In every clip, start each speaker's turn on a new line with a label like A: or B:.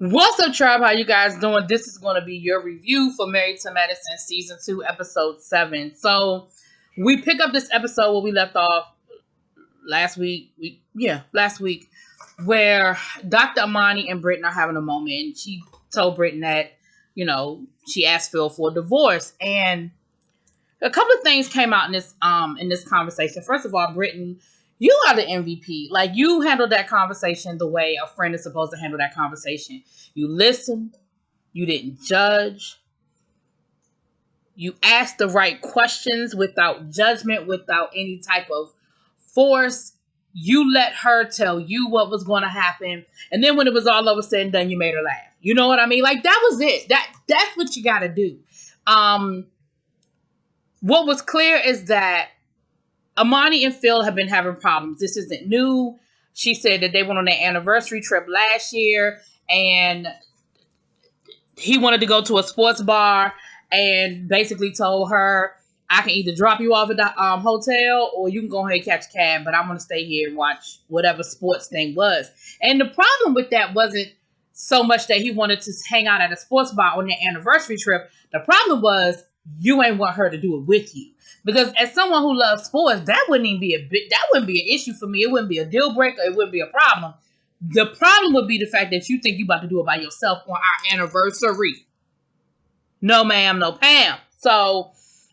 A: What's up, tribe? How you guys doing? This is going to be your review for Married to Medicine Season 2, Episode 7. So, we pick up this episode where we left off last week. Last week, where Dr. Imani and Brittain are having a moment. And she told Brittain that, she asked Phil for a divorce. And a couple of things came out in this conversation. First of all, Brittain, you are the MVP. Like, you handled that conversation the way a friend is supposed to handle that conversation. You listened. You didn't judge. You asked the right questions without judgment, without any type of force. You let her tell you what was going to happen. And then when it was all over said and done, you made her laugh. You know what I mean? Like, that was it. That's what you got to do. What was clear is that Imani and Phil have been having problems. This isn't new. She said that they went on their anniversary trip last year and he wanted to go to a sports bar and basically told her, I can either drop you off at the hotel or you can go ahead and catch a cab, but I'm going to stay here and watch whatever sports thing was. And the problem with that wasn't so much that he wanted to hang out at a sports bar on their anniversary trip. The problem was you ain't want her to do it with you. Because as someone who loves sports, that wouldn't be an issue for me. It wouldn't be a deal breaker. It wouldn't be a problem. The problem would be the fact that you think you're about to do it by yourself on our anniversary. No, ma'am, no, Pam. So,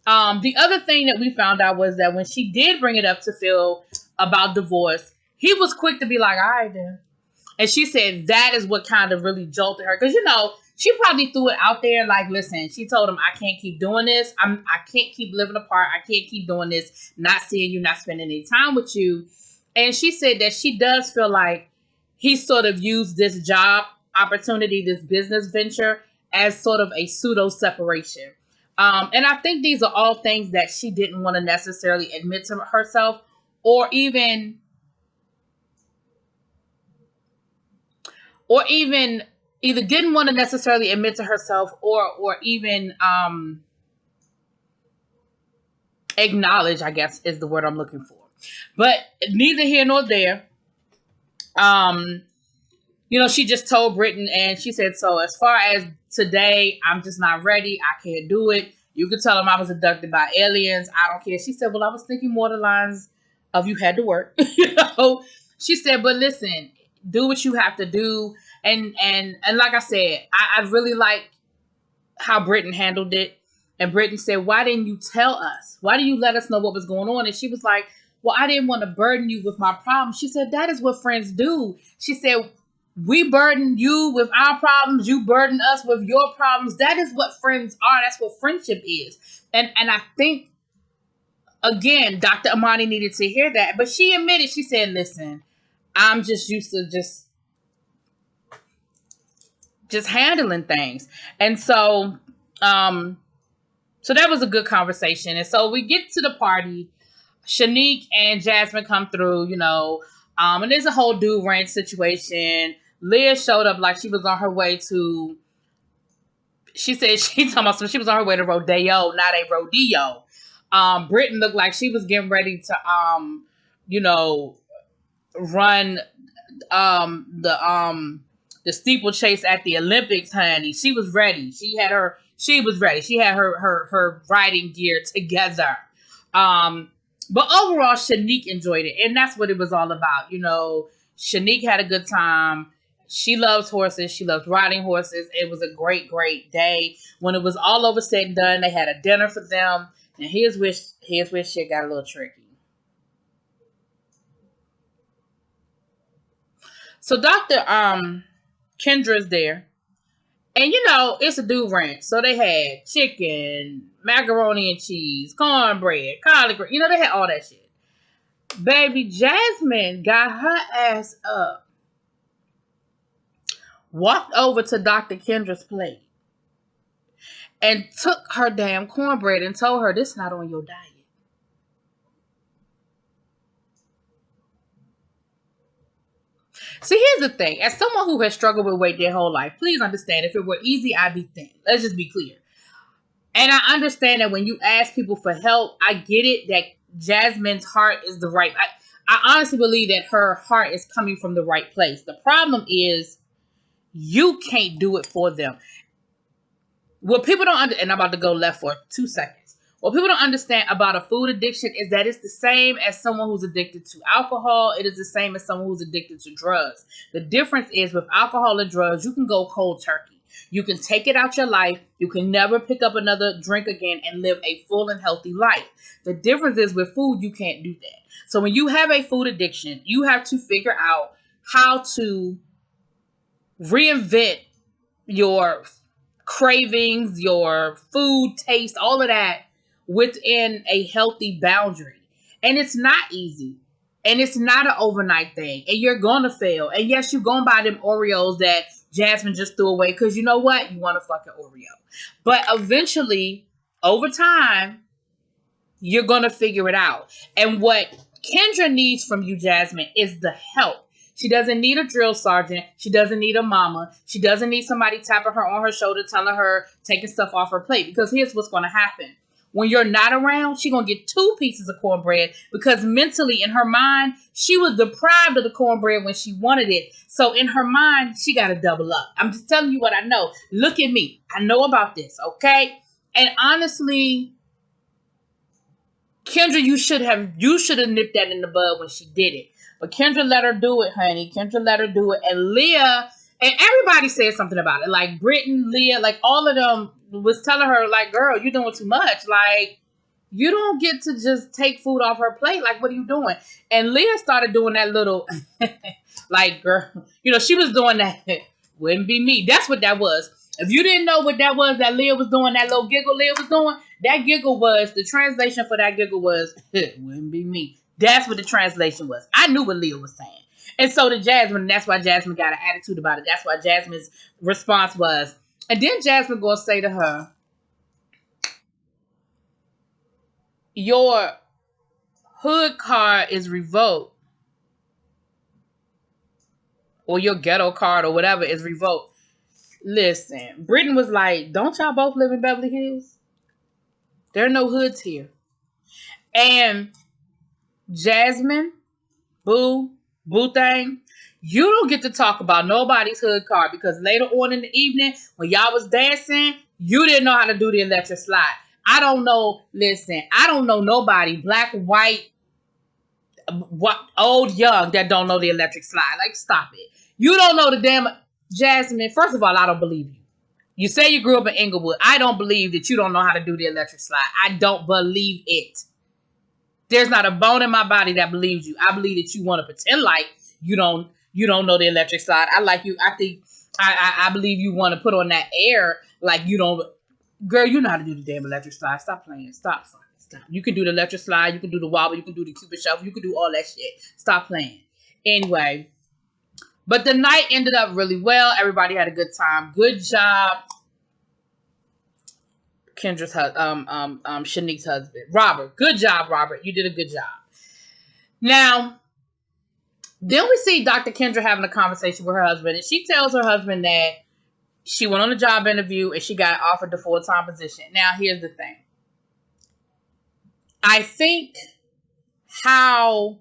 A: the other thing that we found out was that when she did bring it up to Phil about divorce, he was quick to be like, all right, then. And she said that is what kind of really jolted her. Because, she probably threw it out there like, listen, she told him, I can't keep doing this. I can't keep living apart. I can't keep doing this, not seeing you, not spending any time with you. And she said that she does feel like he sort of used this job opportunity, this business venture, as sort of a pseudo separation. And I think these are all things that she didn't want to necessarily admit to herself or even either didn't want to necessarily admit to herself or even acknowledge, I guess, is the word I'm looking for. But neither here nor there. She just told Brittain and she said, so as far as today, I'm just not ready. I can't do it. You could tell him I was abducted by aliens. I don't care. She said, well, I was thinking more the lines of you had to work. She said, but listen, do what you have to do. And like I said, I really like how Brittain handled it. And Brittain said, why didn't you tell us? Why didn't you let us know what was going on? And she was like, well, I didn't want to burden you with my problems. She said, that is what friends do. She said, we burden you with our problems. You burden us with your problems. That is what friends are. That's what friendship is. And I think, again, Dr. Imani needed to hear that. But she admitted, she said, listen, I'm just used to just handling things. And so that was a good conversation. And so we get to the party. Shanique and Jasmine come through, and there's a whole dude ranch situation. Leah showed up like she was on her way to, she said she was on her way to rodeo, not a rodeo. Brittain looked like she was getting ready to, run the steeplechase at the Olympics, honey. She was ready. She was ready. She had her riding gear together. But overall, Shanique enjoyed it. And that's what it was all about. Shanique had a good time. She loves horses. She loves riding horses. It was a great, great day. When it was all over said and done, they had a dinner for them. And here's where shit got a little tricky. So Dr. Kendra's there. And it's a dude ranch. So they had chicken, macaroni and cheese, cornbread, collard green. They had all that shit. Baby, Jasmine got her ass up, walked over to Dr. Kendra's plate, and took her damn cornbread and told her, this not on your diet. See, here's the thing. As someone who has struggled with weight their whole life, please understand, if it were easy, I'd be thin. Let's just be clear. And I understand that when you ask people for help, I get it that Jasmine's heart is the right. I honestly believe that her heart is coming from the right place. The problem is You can't do it for them. What people don't and I'm about to go left for 2 seconds. What people don't understand about a food addiction is that it's the same as someone who's addicted to alcohol. It is the same as someone who's addicted to drugs. The difference is with alcohol and drugs, you can go cold turkey. You can take it out your life. You can never pick up another drink again and live a full and healthy life. The difference is with food, you can't do that. So when you have a food addiction, you have to figure out how to reinvent your cravings, your food taste, all of that within a healthy boundary. And it's not easy. And it's not an overnight thing. And you're going to fail. And yes, you're going to buy them Oreos that Jasmine just threw away because you know what? You want a fucking Oreo. But eventually, over time, you're going to figure it out. And what Kendra needs from you, Jasmine, is the help. She doesn't need a drill sergeant. She doesn't need a mama. She doesn't need somebody tapping her on her shoulder, telling her, taking stuff off her plate. Because here's what's going to happen. When you're not around, she's going to get 2 pieces of cornbread because mentally in her mind, she was deprived of the cornbread when she wanted it. So in her mind, she got to double up. I'm just telling you what I know. Look at me. I know about this, okay? And honestly, Kendra, you should have nipped that in the bud when she did it. But Kendra let her do it, honey. Kendra let her do it. And Leah, and everybody said something about it. Like Brittain, Leah, like all of them was telling her, like, girl, you're doing too much. Like, you don't get to just take food off her plate. Like, what are you doing? And Leah started doing that little, like, girl, you know, she was doing that. Wouldn't be me. That's what that was. If you didn't know what that was, that Leah was doing, that little giggle Leah was doing, that giggle was, the translation for that giggle was, wouldn't be me. That's what the translation was. I knew what Leah was saying. And so did Jasmine. And that's why Jasmine got an attitude about it. That's why Jasmine's response was. And then Jasmine going to say to her, your hood card is revoked. Or your ghetto card or whatever is revoked. Listen, Brittain was like, don't y'all both live in Beverly Hills? There are no hoods here. And Jasmine, Brittain, you don't get to talk about nobody's hood card because later on in the evening, when y'all was dancing, you didn't know how to do the electric slide. I don't know, listen, I don't know nobody, black, white, old, young, that don't know the electric slide. Like, stop it. You don't know the damn, Jasmine, first of all, I don't believe you. You say you grew up in Inglewood. I don't believe that you don't know how to do the electric slide. I don't believe it. There's not a bone in my body that believes you. I believe that you want to pretend like you don't know the electric slide. I believe you want to put on that air like you don't. Girl, you know how to do the damn electric slide. Stop playing. Stop. You can do the electric slide. You can do the wobble. You can do the Cupid shuffle. You can do all that shit. Stop playing. Anyway, but the night ended up really well. Everybody had a good time. Good job, Kendra's Shanique's husband, Robert. Good job, Robert. You did a good job. Now, then we see Dr. Kendra having a conversation with her husband, and she tells her husband that she went on a job interview and she got offered the full-time position. Now, here's the thing. I think how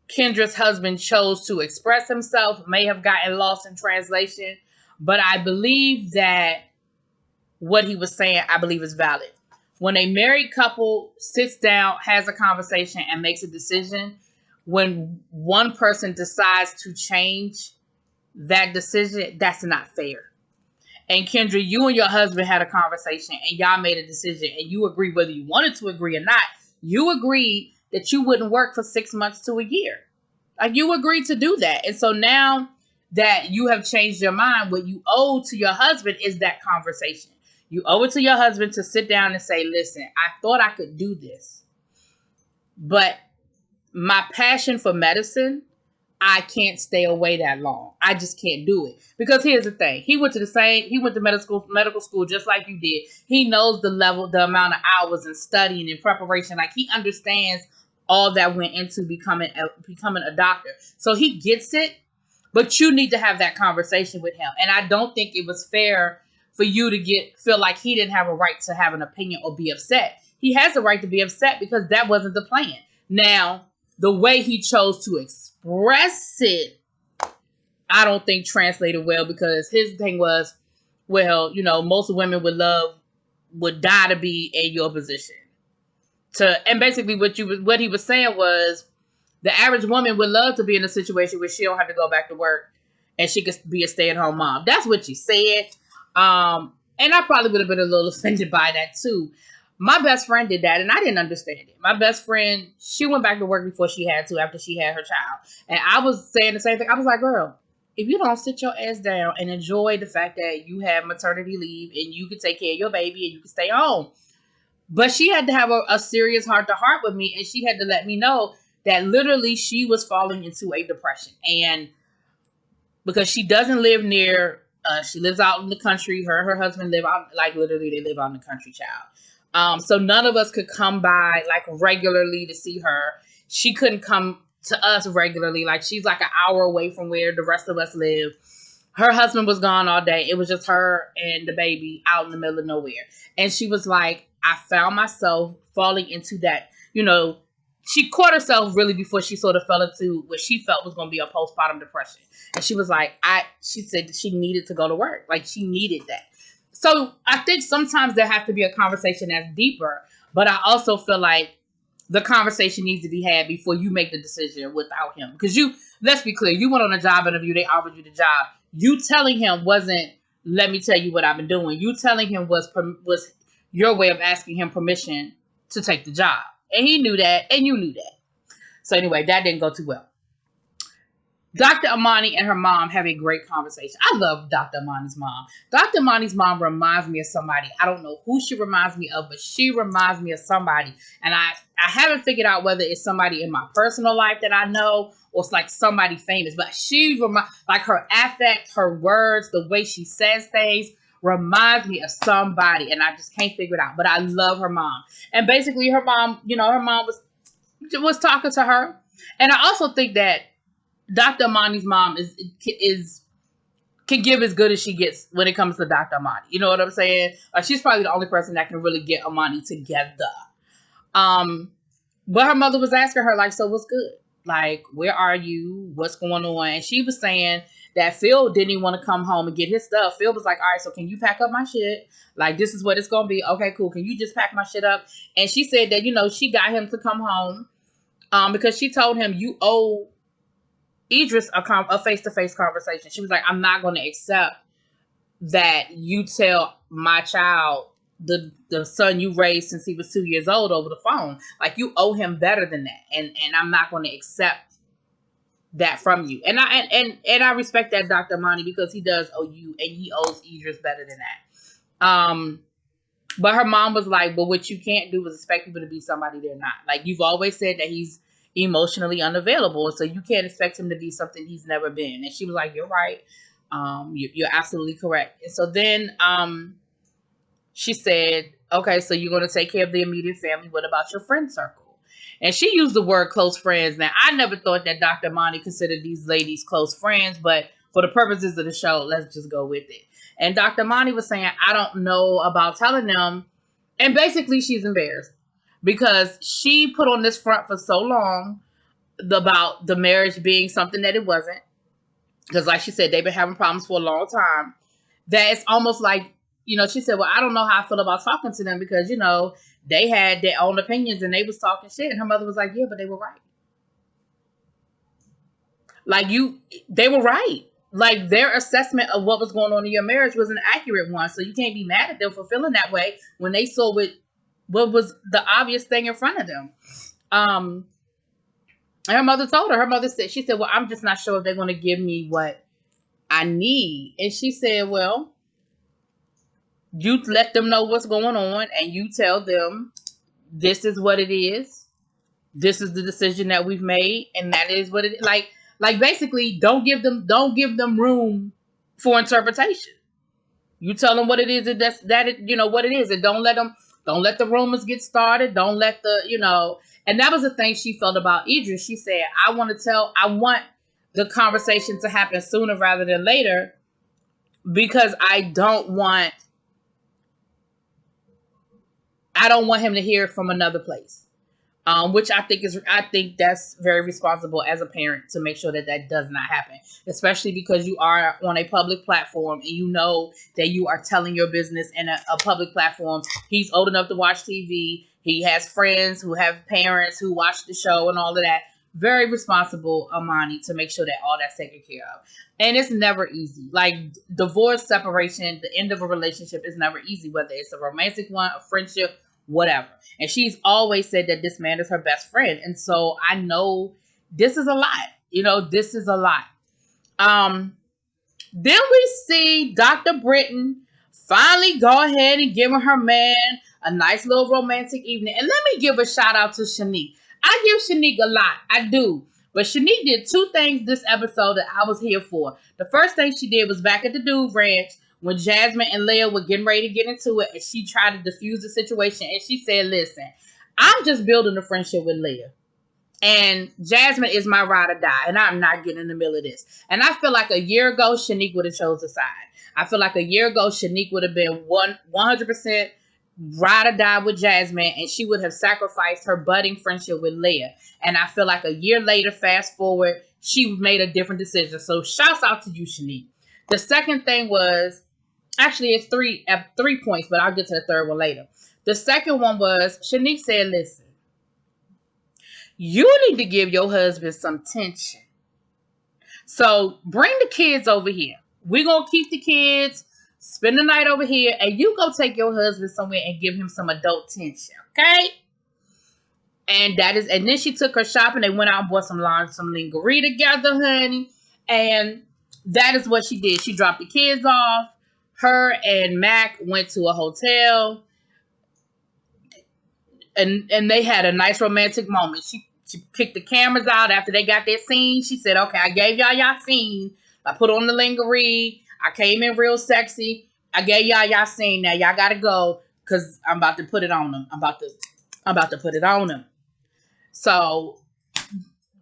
A: Kendra's husband chose to express himself may have gotten lost in translation, but I believe that what he was saying, I believe, is valid. When a married couple sits down, has a conversation, and makes a decision, when one person decides to change that decision, that's not fair. And Kendra, you and your husband had a conversation, and y'all made a decision, and you agreed whether you wanted to agree or not. You agreed that you wouldn't work for 6 months to a year. Like, you agreed to do that. And so now that you have changed your mind, what you owe to your husband is that conversation. You owe it to your husband to sit down and say, listen, I thought I could do this, but my passion for medicine, I can't stay away that long. I just can't do it. Because here's the thing. He went to medical school just like you did. He knows the amount of hours and studying and preparation. Like, he understands all that went into becoming a doctor. So he gets it, but you need to have that conversation with him. And I don't think it was fair for you to feel like he didn't have a right to have an opinion or be upset. He has the right to be upset because that wasn't the plan. Now, the way he chose to express it, I don't think translated well, because his thing was, well, most women would die to be in your position. And basically what he was saying was, the average woman would love to be in a situation where she don't have to go back to work and she could be a stay-at-home mom. That's what she said. And I probably would have been a little offended by that too. My best friend did that, and I didn't understand it. My best friend, she went back to work before she had to, after she had her child. And I was saying the same thing. I was like, girl, if you don't sit your ass down and enjoy the fact that you have maternity leave and you can take care of your baby and you can stay home. But she had to have a serious heart-to-heart with me, and she had to let me know that literally she was falling into a depression. And because she doesn't live near, she lives out in the country. Her and her husband live out, like literally they live out in the country, child. So none of us could come by like regularly to see her. She couldn't come to us regularly. Like, she's like an hour away from where the rest of us live. Her husband was gone all day. It was just her and the baby out in the middle of nowhere. And she was like, I found myself falling into that, she caught herself really before she sort of fell into what she felt was going to be a postpartum depression. And she was like, she said that she needed to go to work. Like, she needed that. So I think sometimes there has to be a conversation that's deeper, but I also feel like the conversation needs to be had before you make the decision without him. Because let's be clear, you went on a job interview, they offered you the job. You telling him wasn't, let me tell you what I've been doing. You telling him was your way of asking him permission to take the job. And he knew that, and you knew that. So anyway, that didn't go too well. Dr. Imani and her mom have a great conversation. I love Dr. Imani's mom. Dr. Imani's mom reminds me of somebody. I don't know who she reminds me of, but she reminds me of somebody. And I haven't figured out whether it's somebody in my personal life that I know or it's like somebody famous. But she like her affect, her words, the way she says things reminds me of somebody. And I just can't figure it out. But I love her mom. And basically her mom, her mom was talking to her. And I also think that Dr. Imani's mom can give as good as she gets when it comes to Dr. Imani. You know what I'm saying? She's probably the only person that can really get Imani together. But her mother was asking her, like, so what's good? Like, where are you? What's going on? And she was saying that Phil didn't even want to come home and get his stuff. Phil was like, all right, so can you pack up my shit? Like, this is what it's going to be. Okay, cool. Can you just pack my shit up? And she said that, she got him to come home because she told him, you owe Idris a face-to-face conversation. She was like, I'm not going to accept that you tell my child, the son you raised since he was 2 years old, over the phone. Like, you owe him better than that. And I'm not going to accept that from you. And I respect that, Dr. Imani, because he does owe you, and he owes Idris better than that. But her mom was like, but what you can't do is expect people to be somebody they're not. Like, you've always said that he's emotionally unavailable, so you can't expect him to be something he's never been. And she was like, you're right. You're absolutely correct. And so then she said, okay, so you're going to take care of the immediate family. What about your friend circle? And she used the word close friends. Now, I never thought that Dr. Imani considered these ladies close friends, but for the purposes of the show, let's just go with it. And Dr. Imani was saying, I don't know about telling them. And basically, she's embarrassed because she put on this front for so long about the marriage being something that it wasn't. Because like she said, they've been having problems for a long time. That it's almost like, she said, well, I don't know how I feel about talking to them because, they had their own opinions and they was talking shit. And her mother was like, yeah, but they were right. Like, they were right. Like, their assessment of what was going on in your marriage was an accurate one. So you can't be mad at them for feeling that way when they saw what was the obvious thing in front of them. And her mother told her, she said, well, I'm just not sure if they're going to give me what I need. And she said, well, you let them know what's going on and you tell them this is what it is. This is the decision that we've made. And that is what it is. Like basically don't give them room for interpretation. You tell them what it is, and what it is. And don't let the rumors get started. Don't let and that was the thing she felt about Idris. She said, I want the conversation to happen sooner rather than later because I don't want him to hear it from another place. Which I think that's very responsible as a parent to make sure that that does not happen, especially because you are on a public platform and you know that you are telling your business in a public platform. He's old enough to watch TV. He has friends who have parents who watch the show and all of that. Very responsible, Imani, to make sure that all that's taken care of. And it's never easy. Like divorce, separation, the end of a relationship is never easy, whether it's a romantic one, a friendship, whatever. And she's always said that this man is her best friend. And so I know this is a lot. This is a lot. Then we see Dr. Brittain finally go ahead and giving her man a nice little romantic evening. And let me give a shout out to Shanique. I give Shanique a lot. I do. But Shanique did two things this episode that I was here for. The first thing she did was back at the Dude Ranch when Jasmine and Leah were getting ready to get into it, and she tried to diffuse the situation, and she said, listen, I'm just building a friendship with Leah. And Jasmine is my ride or die, and I'm not getting in the middle of this. And I feel like a year ago, Shanique would have chose a side. I feel like a year ago, Shanique would have been 100% ride or die with Jasmine, and she would have sacrificed her budding friendship with Leah. And I feel like a year later, fast forward, she made a different decision. So shouts out to you, Shanique. The second thing was, actually it's three points, but I'll get to the third one later. The second one was, Shanique said, listen, you need to give your husband some attention. So bring the kids over here. We're going to keep the kids, spend the night over here, and you go take your husband somewhere and give him some adult attention, okay? And then she took her shopping. They went out and bought some lingerie together, honey. And that is what she did. She dropped the kids off. Her and Mac went to a hotel. And they had a nice romantic moment. She picked the cameras out after they got their scene. She said, okay, I gave y'all scene. I put on the lingerie. I came in real sexy. I gave y'all scene. Now y'all gotta go because I'm about to put it on them. I'm about to put it on them. So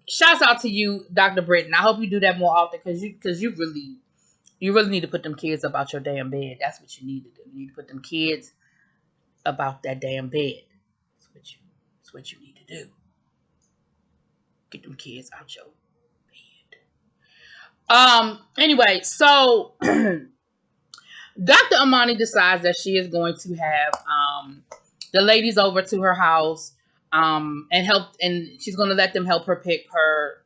A: shouts out to you, Dr. Brittain. I hope you do that more often because you really need to put them kids about your damn bed. That's what you need to do. You need to put them kids about that damn bed. That's what you need to do. Get them kids out your bed. Anyway, so Dr. Imani decides that she is going to have the ladies over to her house and she's going to let them help her pick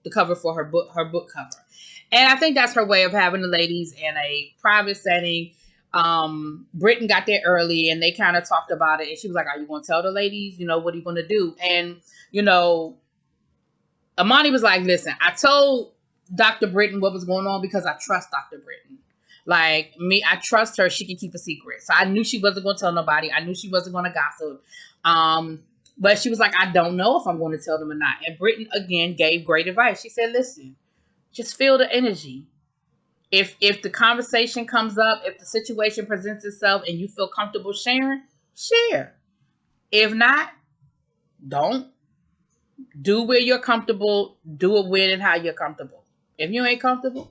A: the cover for her book cover. And I think that's her way of having the ladies in a private setting. Brittain got there early and they kind of talked about it, and she was like, are you going to tell the ladies, what are you going to do? And Imani was like, listen, I told Dr. Brittain what was going on because I trust Dr. Brittain. Like me, I trust her. She can keep a secret. So I knew she wasn't going to tell nobody. I knew she wasn't going to gossip. But she was like, I don't know if I'm going to tell them or not. And Brittain, again, gave great advice. She said, listen, just feel the energy. If the conversation comes up, if the situation presents itself and you feel comfortable sharing, share. If not, don't. Do where you're comfortable. Do it when and how you're comfortable. If you ain't comfortable.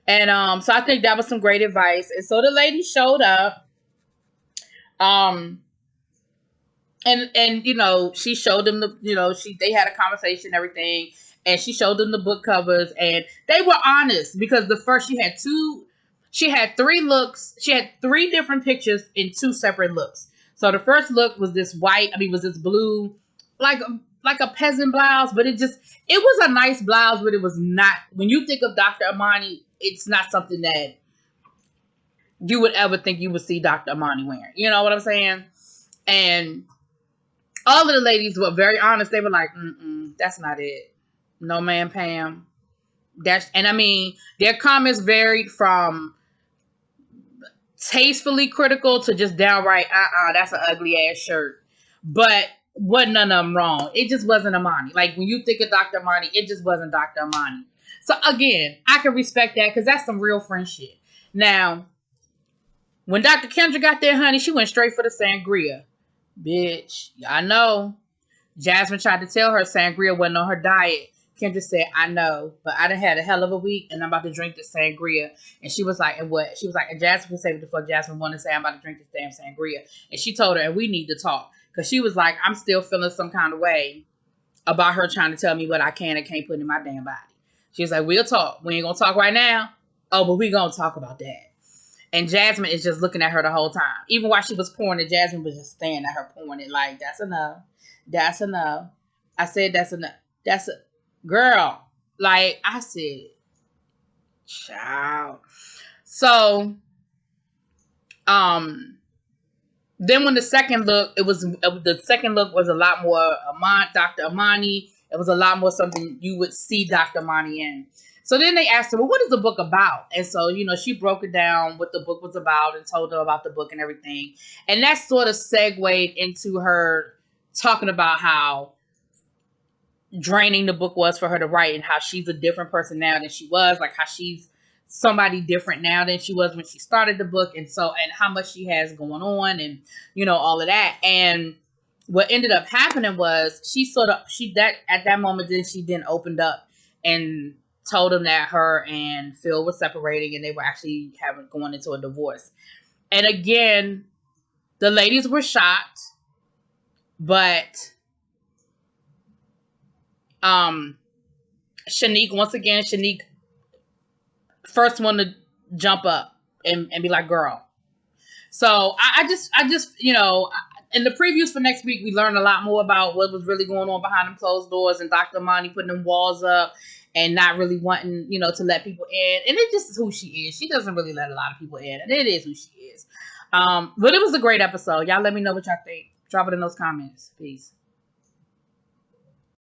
A: And so I think that was some great advice. And so the lady showed up. And she showed them they had a conversation and everything. And she showed them the book covers, and they were honest because she had 3 looks. She had 3 different pictures in 2 separate looks. So the first look was this blue, like a peasant blouse, but it was a nice blouse, but it was not, when you think of Dr. Imani, it's not something that you would ever think you would see Dr. Imani wearing. You know what I'm saying? And all of the ladies were very honest. They were like, that's not it. No, man, Pam. Their comments varied from tastefully critical to just downright, that's an ugly ass shirt. But wasn't none of them wrong. It just wasn't Imani. Like when you think of Dr. Imani, it just wasn't Dr. Imani. So again, I can respect that because that's some real friendship. Now, when Dr. Kendra got there, honey, she went straight for the sangria. Bitch, I know. Jasmine tried to tell her sangria wasn't on her diet. Kendra said, I know, but I done had a hell of a week and I'm about to drink this sangria. And she was like, and what? She was like, and Jasmine can say what the fuck Jasmine wanted to say. I'm about to drink this damn sangria. And she told her, and we need to talk. because she was like, I'm still feeling some kind of way about her trying to tell me what I can and can't put in my damn body. She was like, we'll talk. We ain't gonna talk right now. Oh, but we gonna talk about that. And Jasmine is just looking at her the whole time. Even while she was pouring it, Jasmine was just staring at her pouring it like, that's enough. That's enough. I said that's enough. That's a girl. Like I said, child. So, then when the second look, the second look was a lot more Dr. Imani. It was a lot more something you would see Dr. Imani in. So then they asked her, well, what is the book about? And so, she broke it down what the book was about and told her about the book and everything. And that sort of segued into her talking about how draining the book was for her to write and how she's a different person now than she was, like how she's somebody different now than she was when she started the book, and how much she has going on, and all of that. And what ended up happening was at that moment then she then opened up and told him that her and Phil were separating and they were actually going into a divorce. And again, the ladies were shocked, but Shanique, first one to jump up and be like, girl. So I just, in the previews for next week, we learned a lot more about what was really going on behind them closed doors and Dr. Imani putting them walls up and not really wanting, to let people in. And it just is who she is. She doesn't really let a lot of people in, and it is who she is. But it was a great episode. Y'all let me know what y'all think. Drop it in those comments. Peace.